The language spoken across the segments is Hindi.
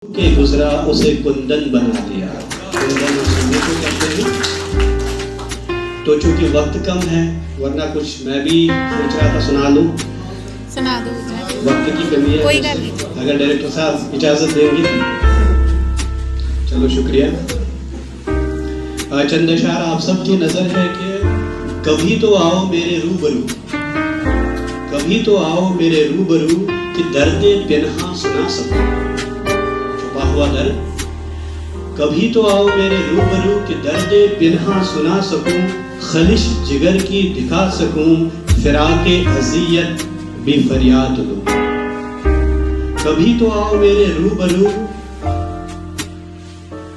के गुजरा उसे कुंदन बना दिया। कुंदन और सोने को कहते हैं। तो चूंकि वक्त कम है, वरना कुछ मैं भी सोच रहा था सुना लूं। सुना दो। वक्त की कमी है, कोई गल नहीं। अगर डायरेक्टर साहब इजाजत देंगे। चलो शुक्रिया। चंद अशार आप सबकी नजर है कि कभी तो आओ मेरे रूबरू, कभी तो आओ मेरे रूबरू कि दर्दे पिन्हा सुना सकूं, छुपा हुआ दर्द। कभी तो आओ मेरे रूबरू कि दर्दे पिन्हा सुना सकूं, खलिश जिगर की दिखा सकूं, फिराके अज़ियत भी फरियाद लूं। कभी तो आओ मेरे रूबरू,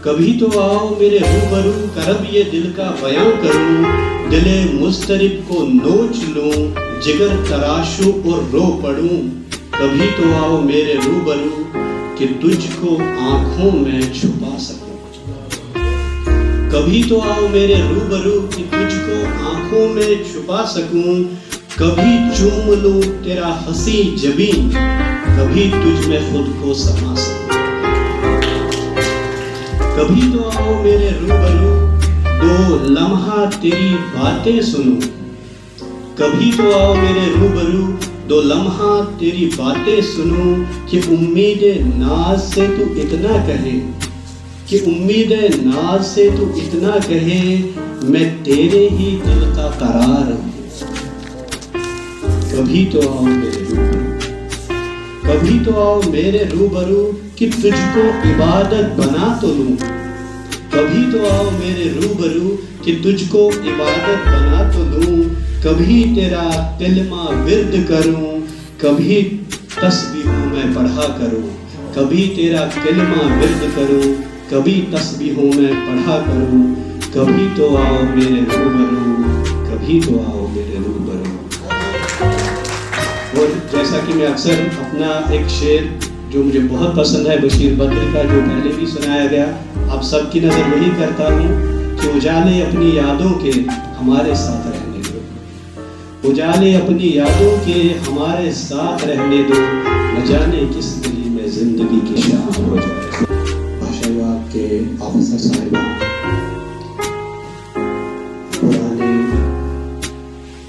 कभी तो आओ मेरे रूबरू, करब ये दिल का बयां करूं, दिले मुस्तरिब को नोच लूं, जिगर तराशूं और रो पड़ूं। कभी तो आओ मेरे रूबरू कि तुझको आंखों में छुपा सकूं। कभी तो आओ मेरे रूबरू कि तुझको आंखों में छुपा सकूं, कभी चूम लूं तेरा हंसी जबीन, कभी तुझ में खुद को समा सकूं। कभी तो आओ मेरे रूबरू, दो लम्हा तेरी बातें सुनूं। कभी तो आओ मेरे रूबरू, दो लम्हा तेरी बातें सुनूं, कि उम्मीद नाज से तू इतना कहे, कि उम्मीद नाज से तू इतना कहे, मैं तेरे ही दिल का करार हूं। कभी तो आओ मेरे रूबरू, कभी तो आओ मेरे रूबरू कि तुझको इबादत बना तो लूं। कभी तो आओ मेरे रूबरू कि तुझको इबादत बना तो लूं, कभी तेरा कलमा विर्द करूं, कभी तस्बीहों में पढ़ा करूं। कभी तेरा कलमा विर्द करूं, कभी तस्बीहों में पढ़ा करूं। कभी तो आओ मेरे रूबरू, कभी तो आओ मेरे रूबरू। और जैसा कि मैं अक्सर अपना एक शेर जो मुझे बहुत पसंद है बशीर बद्र का, जो पहले भी सुनाया गया, आप सबकी नजर वही करता हूँ कि उजाले अपनी यादों के हमारे साथ रहने दो, उजाले अपनी यादों के हमारे साथ रहने दो, न जाने किस गली में जिंदगी की शाम हो जाए। भाषा विभाग के ऑफिसर साहिबान, पुराने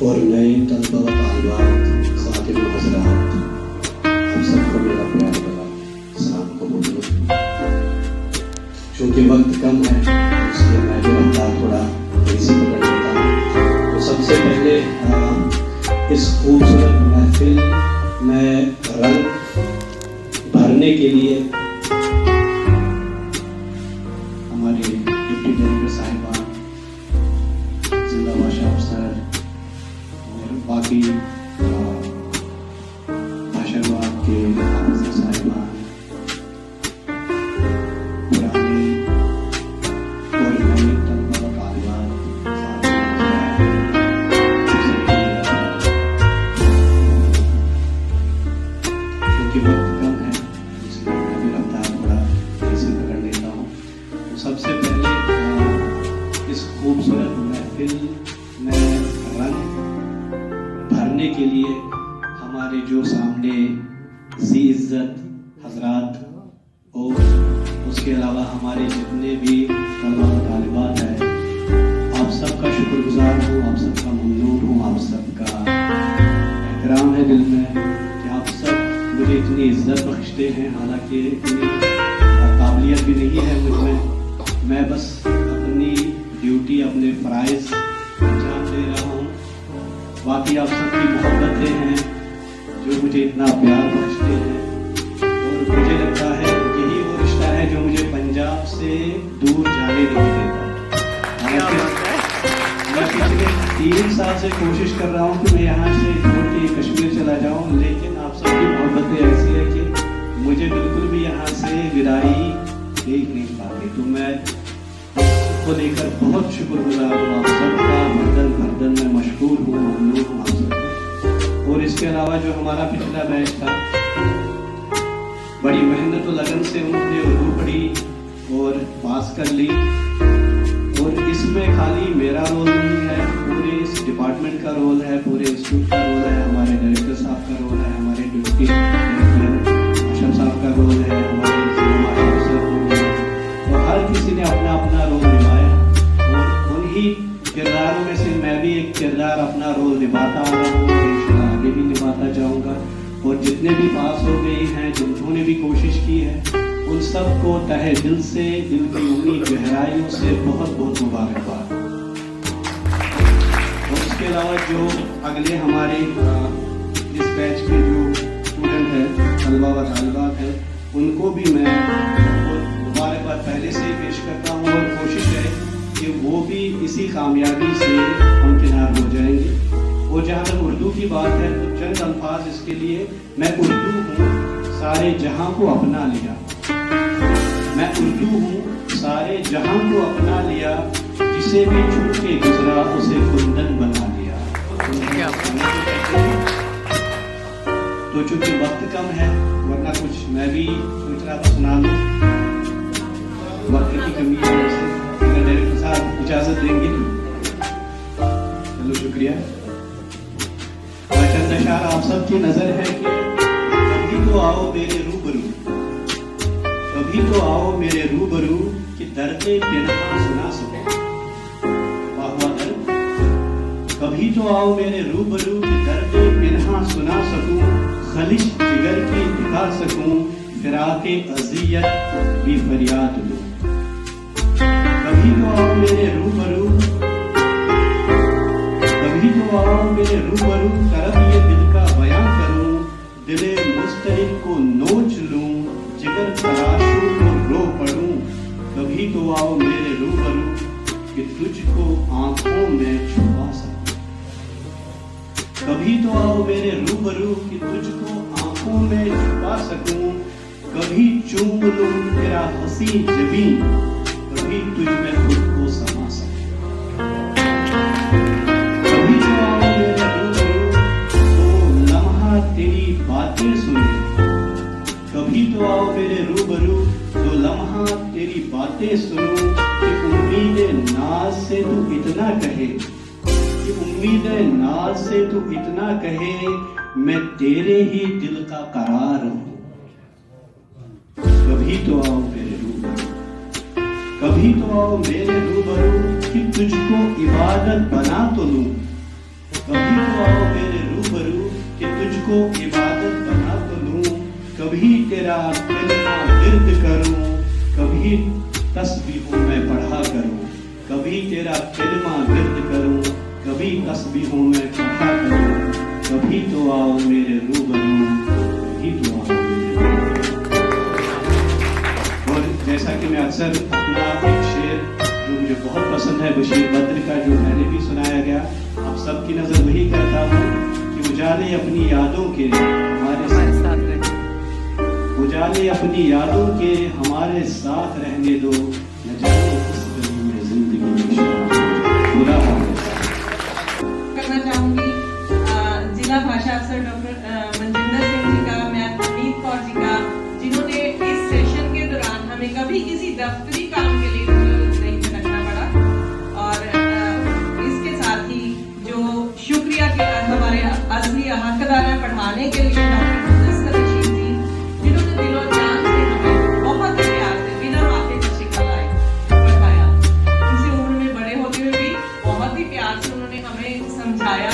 और नए तलबा व तालिबात, खातिन हज़रात, आप सबको मेरा प्यार भरा सलाम कबूल करो। चूंकि वक्त कम है, इसलिए मैं जो रफ्तार थोड़ा तेजी पकड़ लेता हूँ। तो सबसे पहले इस खूबसूरत महफिल में रंग भरने के लिए हमारे डिप्टी डायरेक्टर साहिबान, जिला भाषा अफसर और बाकी भाषा विभाग के ऑफिसर साहिबान, पुराने और नए तलबा व तालिबात, क्योंकि वक्त कम है इसलिए मैं भी रफ्तार थोड़ा तेजी पकड़ लेता हूँ। तो सबसे पहले इस खूबसूरत महफिल में रंग भरने के लिए हमारे जो सामने ज़ी इज़्ज़त हज़रात और उसके अलावा हमारे जितने भी तलबा व तालिबात हैं, आप सबका शुक्रगुजार हूँ, आप सबका ममनून हूँ, आप सबका एहतराम है दिल में कि आप सब मुझे इतनी इज्जत बख्शते हैं। हालांकि इतनी काबिलियत भी नहीं है मुझ में, मैं बस अपनी ड्यूटी, अपने फ़राइज़ अंजाम दे रहा हूँ। बाकी आप सबकी मोहब्बतें हैं जो मुझे इतना प्यार बख्शते हैं, और मुझे लगता है यही वो रिश्ता है जो मुझे पंजाब से दूर जाने नहीं देता। मैं पिछले 3 साल से कोशिश कर रहा हूँ कि मैं यहाँ से छोड़ के कश्मीर चला जाऊँ, लेकिन आप सबकी मोहब्बतें ऐसी है कि मुझे बिल्कुल भी यहाँ से विदाई दे नहीं पाती। तो मैं को लेकर बहुत शुक्रगुजार हूँ आप सबका, मर्दन भर्दन में मशहूर हूँ, ममनून हूँ आप सबका। और इसके अलावा जो हमारा पिछला बैच था, बड़ी मेहनत और लगन से उन्होंने उर्दू पढ़ी और पास कर ली। और इसमें खाली मेरा रोल नहीं है, पूरे इस डिपार्टमेंट का रोल है, पूरे इंस्टीट्यूट का रोल है, हमारे डायरेक्टर साहब का रोल है, हमारे डिप्टी डायरेक्टर अशरफ साहब का रोल है, हमारे अपना रोल निभाता आ रहा हूँ, इंशाल्लाह आगे भी निभाता जाऊँगा। और जितने भी पास हो गए हैं, जिन्होंने भी कोशिश की है, उन सबको तहे दिल से, दिल की उम्मीद गहराइयों से बहुत बहुत मुबारकबाद। और इसके अलावा जो अगले हमारे इस बैच के जो स्टूडेंट हैं, तलबा व तालिबात हैं, उनको भी मैं बहुत मुबारकबाद पहले से ही पेश करता हूँ। और कोशिश है कि वो भी इसी कामयाबी से हमकिनार हो जाएंगे। और जहाँ तक उर्दू की बात है तो चंद अल्फाज इसके लिए, मैं उर्दू हूँ सारे जहाँ को अपना लिया, मैं उर्दू हूँ सारे जहाँ को अपना लिया, जिसे भी छू के गुजरा उसे कुंदन बना लिया। तो चूंकि वक्त कम है, वरना कुछ मैं भी सोच रहा था सुना दूँ, वक्त की कमी है वैसे, अगर डायरेक्टर साहब इजाजत देंगे। चलो शुक्रिया। चंद अशार आप सबकी नजर है कि कभी तो आओ मेरे रूबरू, कभी तो आओ मेरे रूबरू कि दर्दे पिन्हा सुना सको। वाह वाह दर्द। कभी तो आओ मेरे रूबरू कि दर्दे पिन्हा सुना सकूं, खलिश जिगर की दिखा सकूं, फिराके अज़ियत भी फरियाद लूं। कभी तो आओ मेरे रूबरू, कभी तो आओ मेरे रूबरू, करब ये दिल का बयां करूं, दिले मुस्तरिब को नोच लूं, जिगर तराशूं को रो पड़ूं। कभी तो आओ मेरे रूबरू कि तुझको आंखों में छुपा सकूं। कभी तो आओ मेरे रूबरू कि तुझको आंखों में छुपा सकूं, कभी चूम लूं तेरा हंसी जबीं, कभी तुझ में खुद को समा सकूं। कभी तो आओ मेरे रूबरू तो लम्हा तेरी बातें सुनूं, कभी तो आओ मेरे रूबरू तो लम्हा तेरी बातें सुनूं, कि उम्मीद नाज से तू इतना कहे, कि उम्मीद नाज से तू इतना कहे, मैं तेरे ही दिल का करार हूं। कभी तो आओ मेरे रूबरू, कभी तो आओ मेरे रूबरू कि तुझको इबादत बना तो लूं। कभी तो आओ मेरे रूबरू कि तुझको इबादत बना तो लूं, कभी तेरा कलमा विर्द करूं, कभी तस्बीहों में पढ़ा करूं, कभी तेरा कलमा विर्द करूं, कभी तस्बीहों में पढ़ा करूं। कभी तो आओ मेरे रूबरू, कभी तो आओ मेरे रूबरू। और जैसा कि मैं अक्सर अपना एक शेर जो मुझे बहुत पसंद है, बशीर बद्र का, जो मैंने भी सुनाया गया, आप सबकी नजर वही करता हूँ कि उजाले अपनी यादों के हमारे साथ रहने, उजाले अपनी यादों के हमारे साथ रहने दो, न जाने किस गली में जिंदगी बुरा करना चाहूंगी जिला भाषा अफसर डॉक्टर मनजिंदर सिंह जी का, मैं हमीद कौर जी का, जिन्होंने इस सेशन के दौरान हमें कभी किसी दफ्तरी काम के लिए नहीं भटकना पड़ा। और इसके साथ ही जो शुक्रिया के हमारे असली हकदार हैं पढ़ाने के लिए, डॉक्टर मुदस्सिर रशीद जी, जिन्होंने दिलो जान से हमें बहुत ही प्यार से बिना माथे का शिकल लाए पढ़ाया। उनसे उम्र में बड़े होते हुए भी बहुत ही प्यार से उन्होंने हमें समझाया,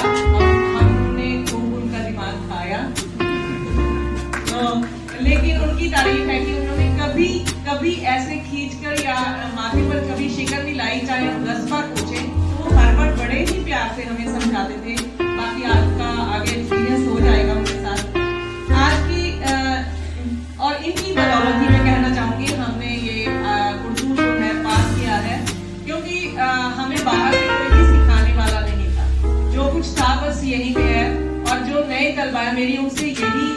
हमने खूब उनका दिमाग खाया। तो लेकिन उनकी तारीफ है कि उन्होंने कभी कभी ऐसे खींचकर या माथे पर कभी शिकल नहीं लाई, चाहे हम 10 बार पूछे तो वो हर बार बड़े ही प्यार से हमें समझाते थे। बाकी आज का आगे एक्सपीरियंस हो जाएगा उनके साथ। आज की और इनकी बदौलत ही मैं कहना चाहूंगी हमने ये उर्दू जो है पास किया है, क्योंकि हमें बाहर से कोई भी सिखाने वाला नहीं था, जो कुछ था बस यही पे है। और जो नए तलबा है, मेरी उनसे यही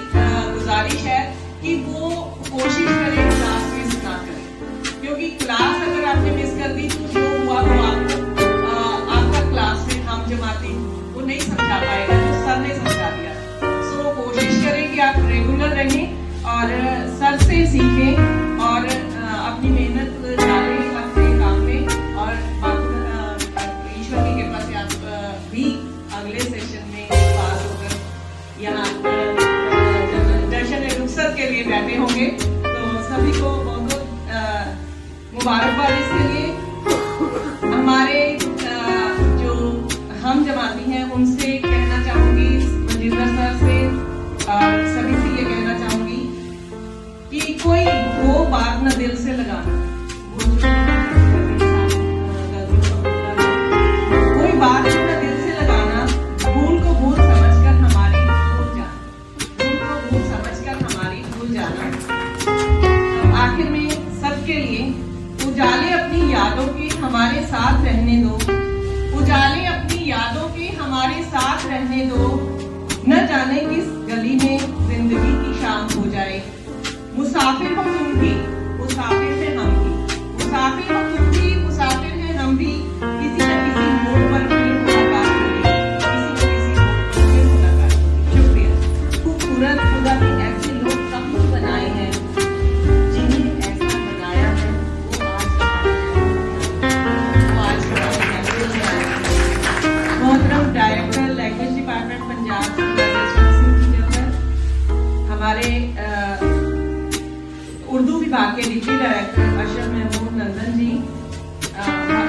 गुजारिश है कि वो कोशिश करें क्लास मिस ना करें, क्योंकि क्लास अगर आपने मिस कर दी तो जो हुआ वो आपका क्लास में हम जमाती वो नहीं समझा पाएगा, जो सर ने समझा दिया। सो कोशिश करें कि आप रेगुलर रहें और सर से सीखें और अपनी मेहनत डालें अपने काम में, और ईश्वर की कृपा से आप भी अगले सेशन में पास होकर यहाँ दर्शन रुखसत के लिए बैठे होंगे। तो सभी को बहुत मुबारकबाद इसके लिए। हमारे जो हम जमाती हैं उनसे कोई वो बात न दिल से लगाना, कोई बात न दिल से लगाना, भूल को भूल समझकर हमारी भूल जाना, भूल को भूल समझकर हमारी भूल जाना। तो आखिर में सबके लिए उजाले अपनी यादों के हमारे साथ रहने दो, उजाले अपनी यादों के हमारे साथ रहने दो, न जाने किस गली में जिंदगी की शाम हो जाए। मुसाफिर हो तुम भी, मुसाफिर है हम भी, मुसाफिर हो तुम भी, मुसाफिर है हम भी, किसी न किसी मोड़ पर फिर मुलाकात होगी, किसी न किसी मोड़ पर फिर मुलाकात होगी। शुक्रिया। खूबसूरत खुदा ने ऐसे लोग कहाँ बनाए हैं, जिन्हें ऐसा बनाया है वो आज हमारे कैंपस में आए हैं। मोहतरम डायरेक्टर लैंग्वेज डिपार्टमेंट पंजाब हमारे उर्दू विभाग के डिप्टी डायरेक्टर अशरफ महमूद नंदन जी,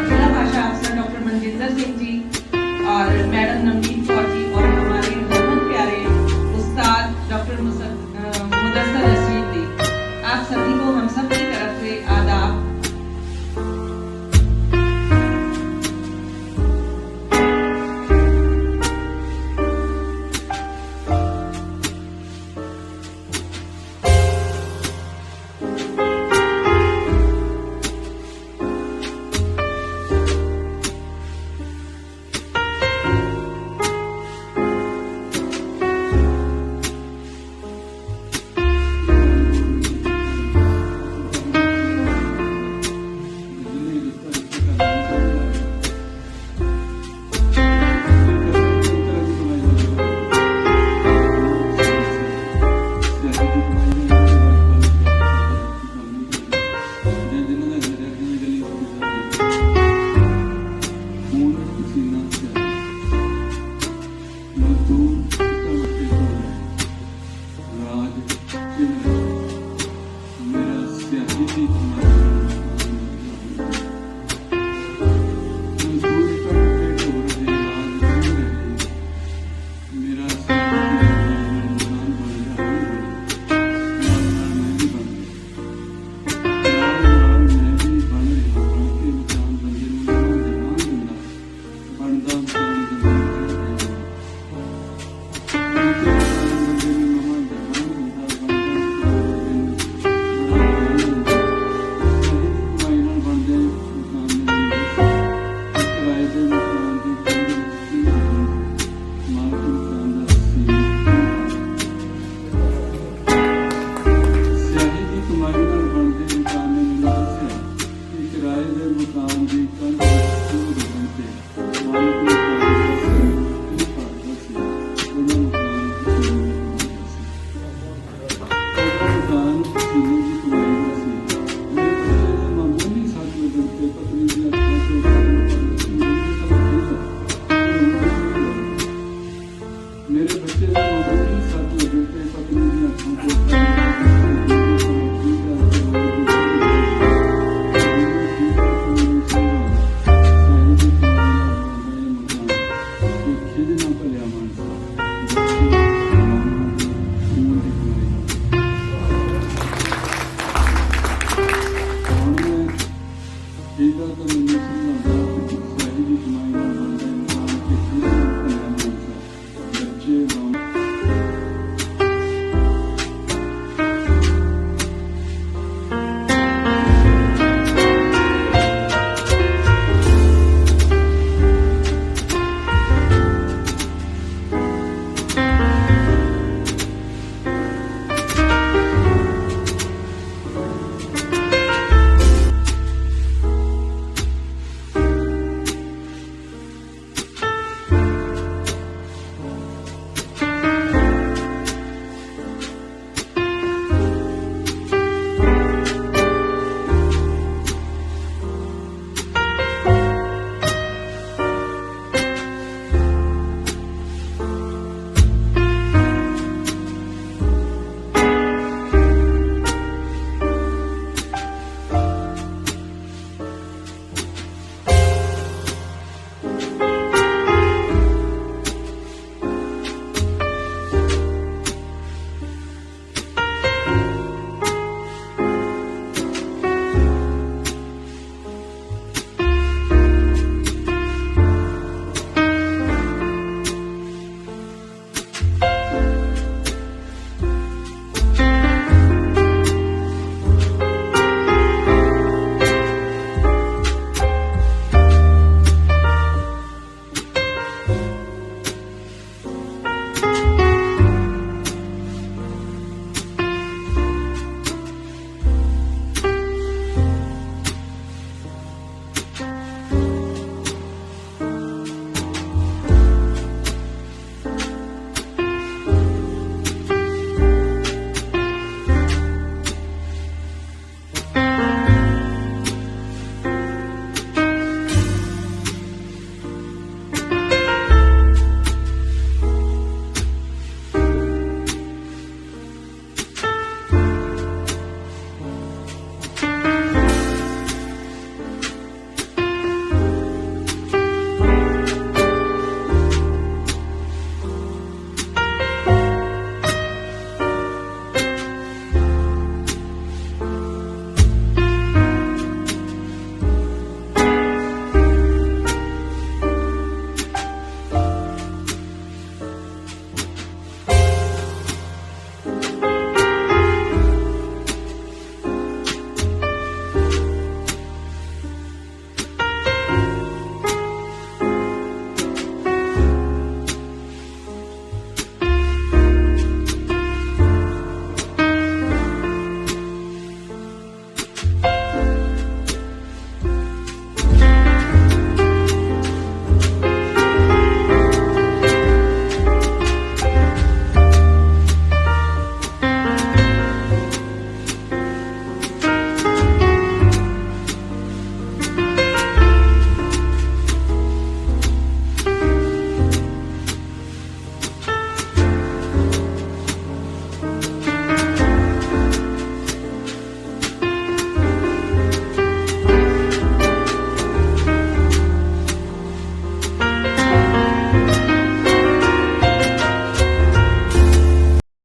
जिला भाषा अफसर डॉक्टर मनजिंदर सिंह जी और मैडम नवनीत कौर जी और हमारे बहुत प्यारे उस्ताद डॉक्टर मुदस्सर रशीद जी, आप सभी को हम सब की तरफ से आदाब। ਇਹਦਾ ਤਾਂ